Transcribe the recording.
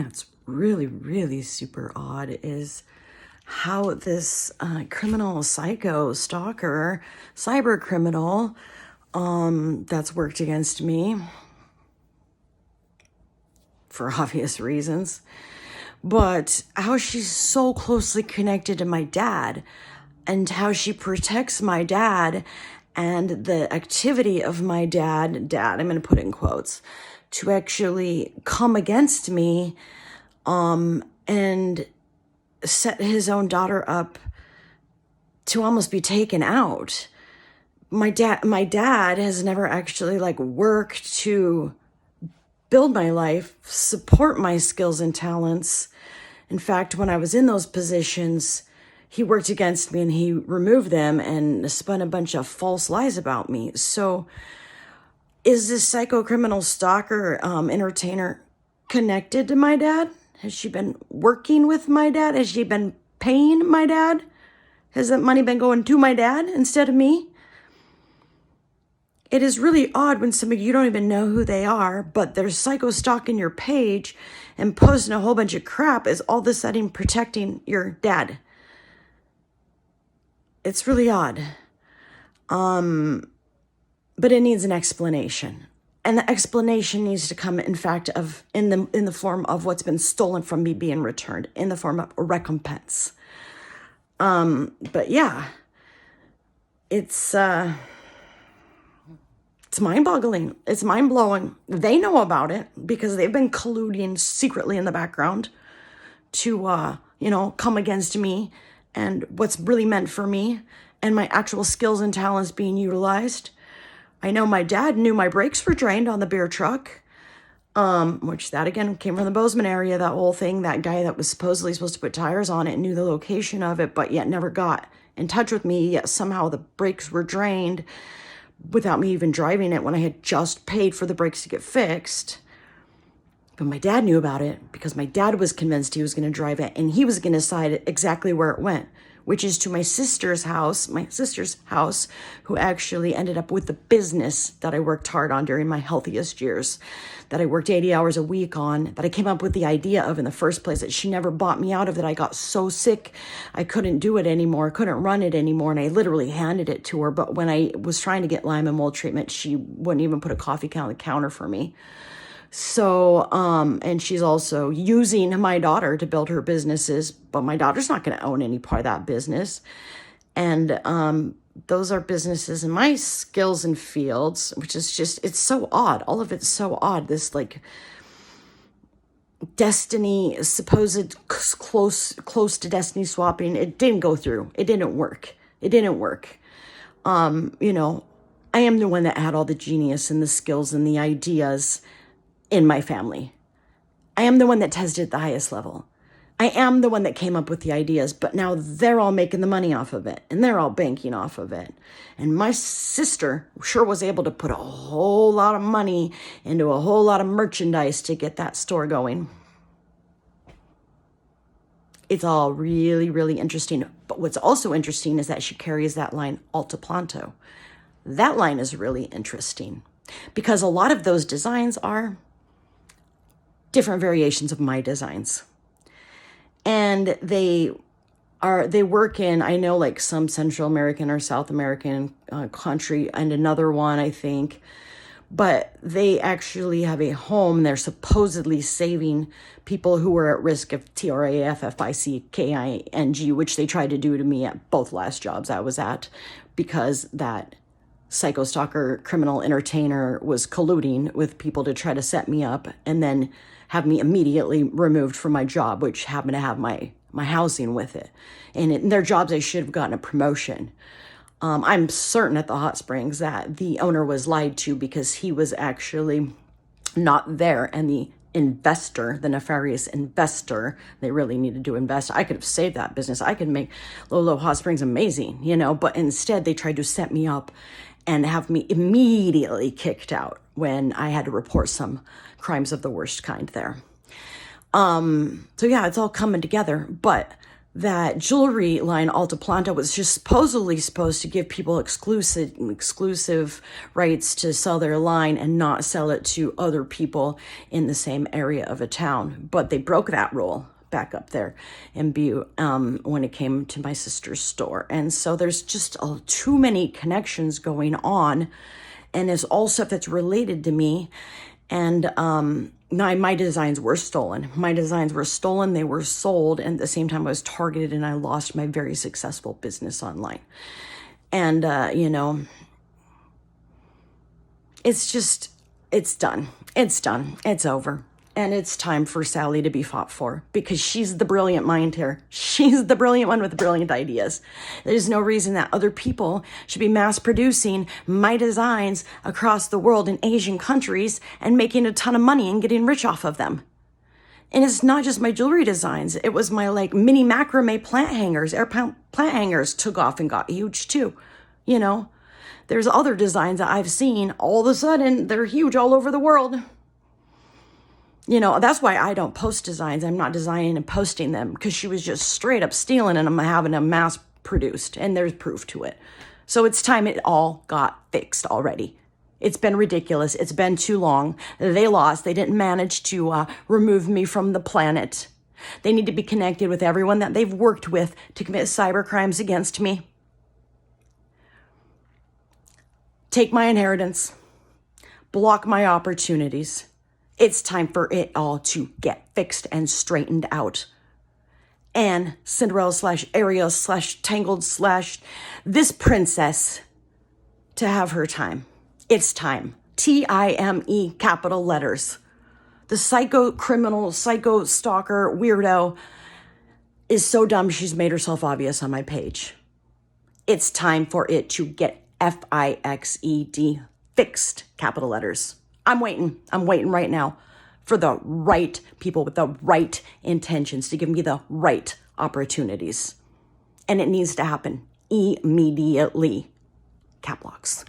that's really, really super odd is how this criminal, psycho, stalker, cyber criminal that's worked against me for obvious reasons, but how she's so closely connected to my dad and how she protects my dad and the activity of my dad, I'm going to put in quotes, to actually come against me and set his own daughter up to almost be taken out. My dad has never actually worked to build my life, support my skills and talents. In fact, when I was in those positions, he worked against me and he removed them and spun a bunch of false lies about me. So is this psycho criminal stalker entertainer connected to my dad? Has she been working with my dad? Has she been paying my dad? Has that money been going to my dad instead of me? It is really odd when somebody you don't even know who they are, but they're psycho stalking your page and posting a whole bunch of crap is all of a sudden protecting your dad. It's really odd. But it needs an explanation. And the explanation needs to come, in fact, in the form of what's been stolen from me being returned, in the form of a recompense. But yeah, it's mind-boggling. It's mind-blowing. They know about it because they've been colluding secretly in the background to, come against me and what's really meant for me and my actual skills and talents being utilized. I know my dad knew my brakes were drained on the beer truck, which that again came from the Bozeman area, that whole thing. That guy that was supposedly supposed to put tires on it knew the location of it, but yet never got in touch with me, yet somehow the brakes were drained without me even driving it when I had just paid for the brakes to get fixed. But my dad knew about it because my dad was convinced he was going to drive it and he was going to decide exactly where it went, which is to my sister's house, who actually ended up with the business that I worked hard on during my healthiest years, that I worked 80 hours a week on, that I came up with the idea of in the first place, that she never bought me out of, that I got so sick I couldn't do it anymore, couldn't run it anymore, and I literally handed it to her. But when I was trying to get Lyme and mold treatment, she wouldn't even put a coffee can on the counter for me. So, and she's also using my daughter to build her businesses, but my daughter's not going to own any part of that business. And those are businesses in my skills and fields, which is just, it's so odd. All of it's so odd. This destiny, supposed close to destiny swapping, it didn't go through. It didn't work. I am the one that had all the genius and the skills and the ideas in my family. I am the one that tested at the highest level. I am the one that came up with the ideas, but now they're all making the money off of it and they're all banking off of it. And my sister sure was able to put a whole lot of money into a whole lot of merchandise to get that store going. It's all really, really interesting. But what's also interesting is that she carries that line Altaplanto. That line is really interesting because a lot of those designs are different variations of my designs. And they work in, I know, some Central American or South American country and another one, I think. But they actually have a home. They're supposedly saving people who were at risk of TRAFFICKING, which they tried to do to me at both last jobs I was at, because that psycho stalker criminal entertainer was colluding with people to try to set me up and then have me immediately removed from my job, which happened to have my housing with it. And in their jobs, I should have gotten a promotion. I'm certain at the hot springs that the owner was lied to because he was actually not there. And the investor, the nefarious investor, they really needed to invest. I could have saved that business. I could make Lolo Hot Springs amazing, but instead they tried to set me up and have me immediately kicked out when I had to report some crimes of the worst kind there. So yeah, it's all coming together. But that jewelry line Alta Planta was just supposedly supposed to give people exclusive rights to sell their line and not sell it to other people in the same area of a town. But they broke that rule back up there in Butte when it came to my sister's store. And so there's just too many connections going on, and it's all stuff that's related to me. And my designs were stolen. My designs were stolen. They were sold. And at the same time, I was targeted and I lost my very successful business online. And, it's done. It's done. It's over. And it's time for Sally to be fought for, because she's the brilliant mind here. She's the brilliant one with the brilliant ideas. There's no reason that other people should be mass producing my designs across the world in Asian countries and making a ton of money and getting rich off of them. And it's not just my jewelry designs. It was my mini macrame plant hangers. Plant hangers took off and got huge too. There's other designs that I've seen. All of a sudden, they're huge all over the world. That's why I don't post designs. I'm not designing and posting them, because she was just straight up stealing and I'm having them mass produced, and there's proof to it. So it's time it all got fixed already. It's been ridiculous. It's been too long. They lost. They didn't manage to remove me from the planet. They need to be connected with everyone that they've worked with to commit cyber crimes against me. Take my inheritance. Block my opportunities. It's time for it all to get fixed and straightened out. And Cinderella / Ariel / Tangled / this princess to have her time. It's time. TIME, capital letters. The psycho criminal, psycho stalker, weirdo is so dumb she's made herself obvious on my page. It's time for it to get FIXED, fixed, capital letters. I'm waiting right now for the right people with the right intentions to give me the right opportunities. And it needs to happen immediately. Cap locks.